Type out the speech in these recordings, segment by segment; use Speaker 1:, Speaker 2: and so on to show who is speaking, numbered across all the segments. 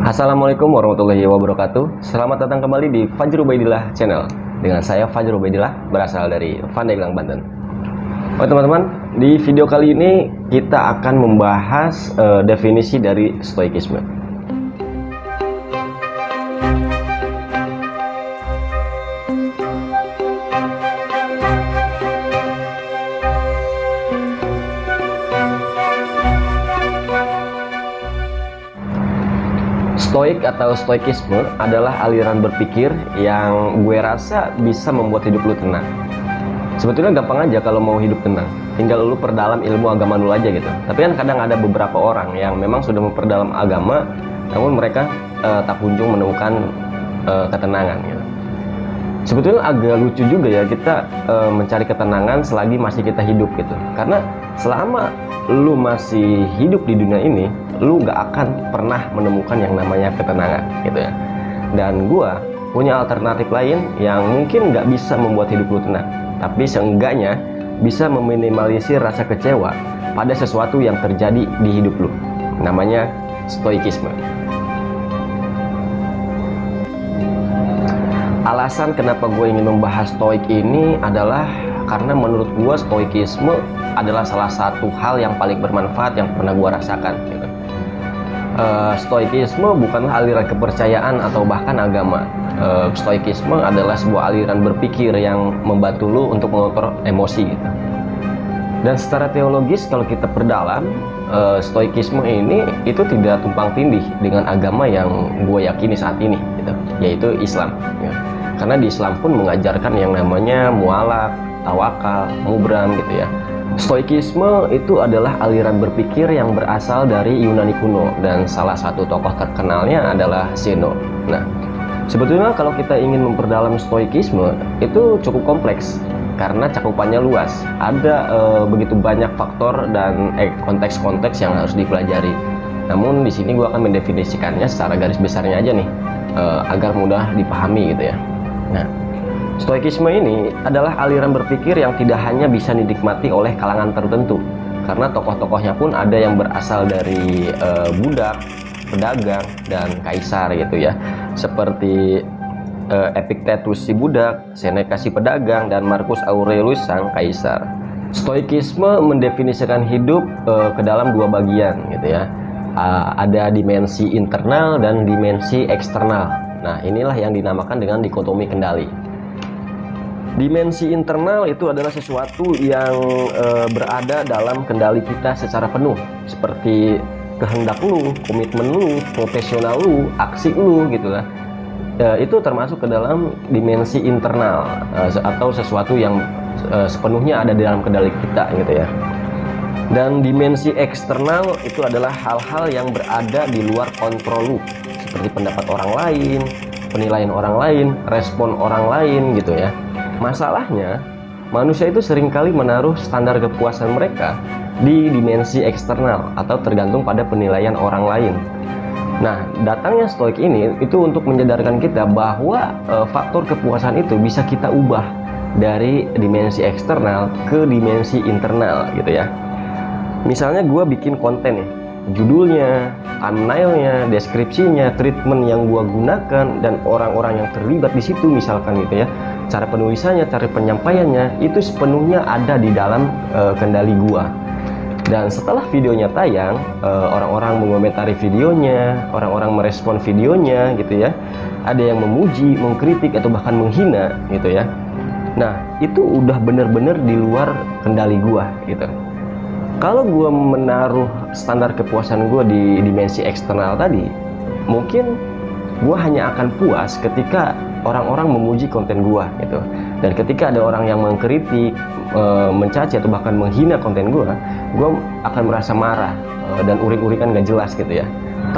Speaker 1: Assalamualaikum warahmatullahi wabarakatuh. Selamat datang kembali di Fajr Ubaidillah Channel. Dengan saya Fajr Ubaidillah, berasal dari Pandeglang, Banten. Oke teman-teman, di video kali ini kita akan membahas definisi dari stoikisme. Stoik atau stoikisme adalah aliran berpikir yang gue rasa bisa membuat hidup lu tenang. Sebetulnya gampang aja kalau mau hidup tenang, tinggal lu perdalam ilmu agama lu aja gitu. Tapi kan kadang ada beberapa orang yang memang sudah memperdalam agama, namun mereka tak kunjung menemukan ketenangan gitu. Sebetulnya agak lucu juga ya kita mencari ketenangan selagi masih kita hidup gitu. Karena selama lu masih hidup di dunia ini, lu gak akan pernah menemukan yang namanya ketenangan gitu ya. Dan gua punya alternatif lain yang mungkin gak bisa membuat hidup lu tenang, tapi seenggaknya bisa meminimalisir rasa kecewa pada sesuatu yang terjadi di hidup lu. Namanya stoikisme. Alasan kenapa gue ingin membahas stoik ini adalah karena menurut gue stoikisme adalah salah satu hal yang paling bermanfaat yang pernah gue rasakan gitu. Stoikisme bukanlah aliran kepercayaan atau bahkan agama. Stoikisme adalah sebuah aliran berpikir yang membantu lu untuk mengontrol emosi gitu. Dan secara teologis kalau kita perdalam, stoikisme ini itu tidak tumpang tindih dengan agama yang gue yakini saat ini gitu, yaitu Islam ya. Karena di Islam pun mengajarkan yang namanya mualaf, tawakal, mubram gitu ya. Stoikisme itu adalah aliran berpikir yang berasal dari Yunani kuno dan salah satu tokoh terkenalnya adalah Zeno. Nah, sebetulnya kalau kita ingin memperdalam stoikisme itu cukup kompleks karena cakupannya luas. Ada begitu banyak faktor dan konteks-konteks yang harus dipelajari. Namun di sini gue akan mendefinisikannya secara garis besarnya aja nih agar mudah dipahami gitu ya. Nah, stoikisme ini adalah aliran berpikir yang tidak hanya bisa dinikmati oleh kalangan tertentu, karena tokoh-tokohnya pun ada yang berasal dari budak, pedagang, dan kaisar gitu ya, seperti Epictetus si budak, Seneca si pedagang, dan Marcus Aurelius sang kaisar. Stoikisme mendefinisikan hidup ke dalam dua bagian gitu ya. Ada dimensi internal dan dimensi eksternal. Nah, inilah yang dinamakan dengan dikotomi kendali. Dimensi internal itu adalah sesuatu yang berada dalam kendali kita secara penuh, seperti kehendak lu, komitmen lu, profesional lu, aksi lu gitu lah. Itu termasuk ke dalam dimensi internal atau sesuatu yang sepenuhnya ada di dalam kendali kita gitu ya. Dan dimensi eksternal itu adalah hal-hal yang berada di luar kontrol lu, seperti pendapat orang lain, penilaian orang lain, respon orang lain gitu ya. Masalahnya, manusia itu seringkali menaruh standar kepuasan mereka di dimensi eksternal atau tergantung pada penilaian orang lain. Nah, datangnya stoik ini itu untuk menyadarkan kita bahwa faktor kepuasan itu bisa kita ubah dari dimensi eksternal ke dimensi internal gitu ya. Misalnya gue bikin konten nih, judulnya, thumbnailnya, deskripsinya, treatment yang gua gunakan, dan orang-orang yang terlibat di situ misalkan gitu ya, cara penulisannya, cara penyampaiannya itu sepenuhnya ada di dalam kendali gua. Dan setelah videonya tayang, orang-orang mengomentari videonya, orang-orang merespon videonya gitu ya, ada yang memuji, mengkritik, atau bahkan menghina gitu ya. Nah, itu udah bener-bener di luar kendali gua gitu. Kalau gue menaruh standar kepuasan gue di dimensi eksternal tadi, mungkin gue hanya akan puas ketika orang-orang memuji konten gue gitu. Dan ketika ada orang yang mengkritik, mencaci atau bahkan menghina konten gue akan merasa marah dan uring-uringan gak jelas gitu ya.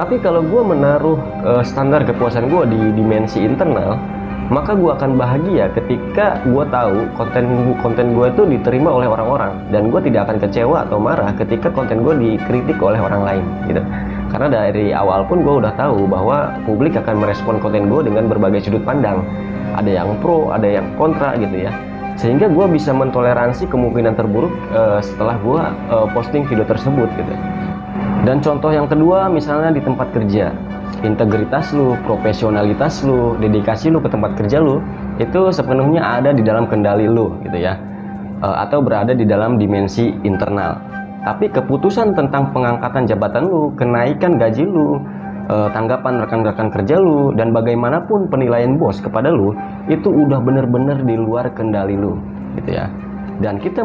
Speaker 1: Tapi kalau gue menaruh standar kepuasan gue di dimensi internal, maka gue akan bahagia ketika gue tahu konten gue itu diterima oleh orang-orang, dan gue tidak akan kecewa atau marah ketika konten gue dikritik oleh orang lain gitu. Karena dari awal pun gue udah tahu bahwa publik akan merespon konten gue dengan berbagai sudut pandang, ada yang pro, ada yang kontra gitu ya, sehingga gue bisa mentoleransi kemungkinan terburuk setelah gue posting video tersebut gitu. Dan contoh yang kedua misalnya di tempat kerja, integritas lu, profesionalitas lu, dedikasi lu ke tempat kerja lu itu sepenuhnya ada di dalam kendali lu gitu ya, atau berada di dalam dimensi internal. Tapi keputusan tentang pengangkatan jabatan lu, kenaikan gaji lu, tanggapan rekan-rekan kerja lu, dan bagaimanapun penilaian bos kepada lu itu udah bener-bener di luar kendali lu gitu ya. Dan kita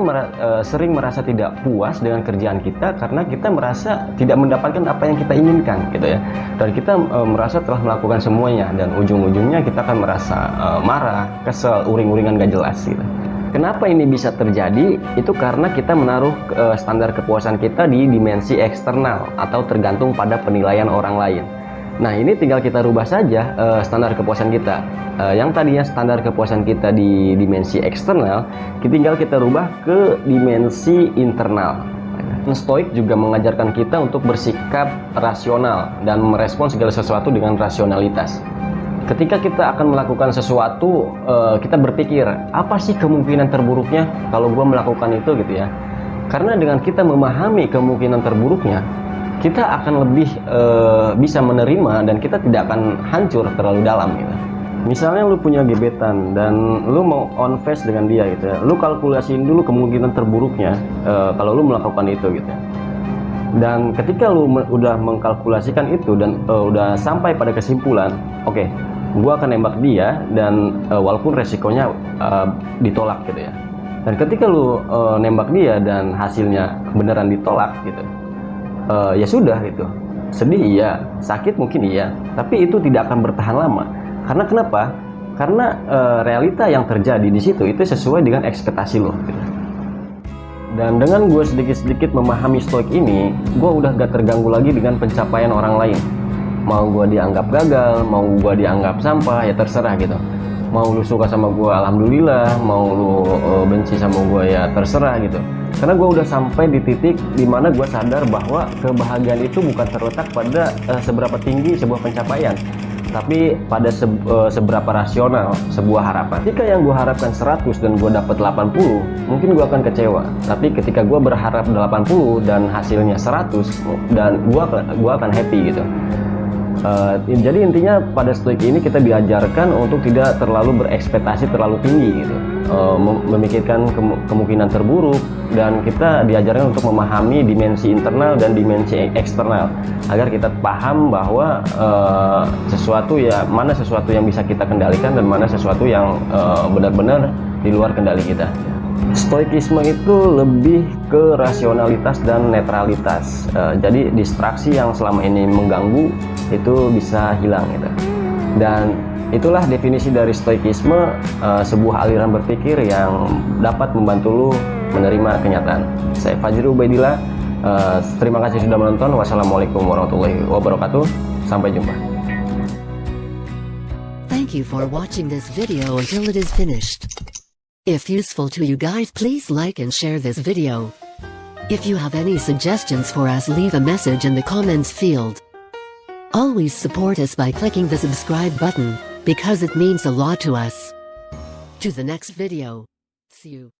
Speaker 1: sering merasa tidak puas dengan kerjaan kita karena kita merasa tidak mendapatkan apa yang kita inginkan gitu ya. Dan kita merasa telah melakukan semuanya, dan ujung-ujungnya kita akan merasa marah, kesel, uring-uringan gak jelas gitu. Kenapa ini bisa terjadi? Itu karena kita menaruh standar kepuasan kita di dimensi eksternal atau tergantung pada penilaian orang lain. Nah, ini tinggal kita rubah saja standar kepuasan kita. Yang tadinya standar kepuasan kita di dimensi eksternal, tinggal kita rubah ke dimensi internal. Stoik juga mengajarkan kita untuk bersikap rasional dan merespon segala sesuatu dengan rasionalitas. Ketika kita akan melakukan sesuatu, kita berpikir, apa sih kemungkinan terburuknya kalau gue melakukan itu gitu ya. Karena dengan kita memahami kemungkinan terburuknya, kita akan lebih bisa menerima dan kita tidak akan hancur terlalu dalam gitu. Misalnya lu punya gebetan dan lu mau on face dengan dia gitu ya, lu kalkulasiin dulu kemungkinan terburuknya kalau lu melakukan itu gitu ya. Dan ketika lu udah mengkalkulasikan itu dan udah sampai pada kesimpulan, oke, gua akan nembak dia dan walaupun resikonya ditolak gitu ya. Dan ketika lu nembak dia dan hasilnya beneran ditolak gitu, ya sudah gitu. Sedih iya, sakit mungkin iya, tapi itu tidak akan bertahan lama. Karena kenapa? Karena realita yang terjadi di situ itu sesuai dengan ekspektasi lo gitu. Dan dengan gue sedikit-sedikit memahami stoik ini, gue udah gak terganggu lagi dengan pencapaian orang lain. Mau gue dianggap gagal, mau gue dianggap sampah, ya terserah gitu. Mau lu suka sama gue, alhamdulillah. Mau lu benci sama gue, ya terserah gitu. Karena gue udah sampai di titik dimana gue sadar bahwa kebahagiaan itu bukan terletak pada seberapa tinggi sebuah pencapaian, tapi pada seberapa rasional sebuah harapan. Ketika yang gue harapkan 100 dan gue dapat 80, mungkin gue akan kecewa. Tapi ketika gue berharap 80 dan hasilnya 100, dan gue akan happy gitu. Jadi intinya pada stoik ini kita diajarkan untuk tidak terlalu berekspektasi terlalu tinggi gitu, memikirkan kemungkinan terburuk, dan kita diajarkan untuk memahami dimensi internal dan dimensi eksternal agar kita paham bahwa mana sesuatu yang bisa kita kendalikan dan mana sesuatu yang benar-benar di luar kendali kita. Stoikisme itu lebih ke rasionalitas dan netralitas. Jadi distraksi yang selama ini mengganggu itu bisa hilang gitu. Dan itulah definisi dari stoikisme, sebuah aliran berpikir yang dapat membantu lu menerima kenyataan. Saya Fajri Ubaidillah. Terima kasih sudah menonton. Wassalamualaikum warahmatullahi wabarakatuh. Sampai jumpa.
Speaker 2: Thank you for watching this video until it is finished. If useful to you guys, please like and share this video. If you have any suggestions for us, leave a message in the comments field. Always support us by clicking the subscribe button, because it means a lot to us. To the next video. See you.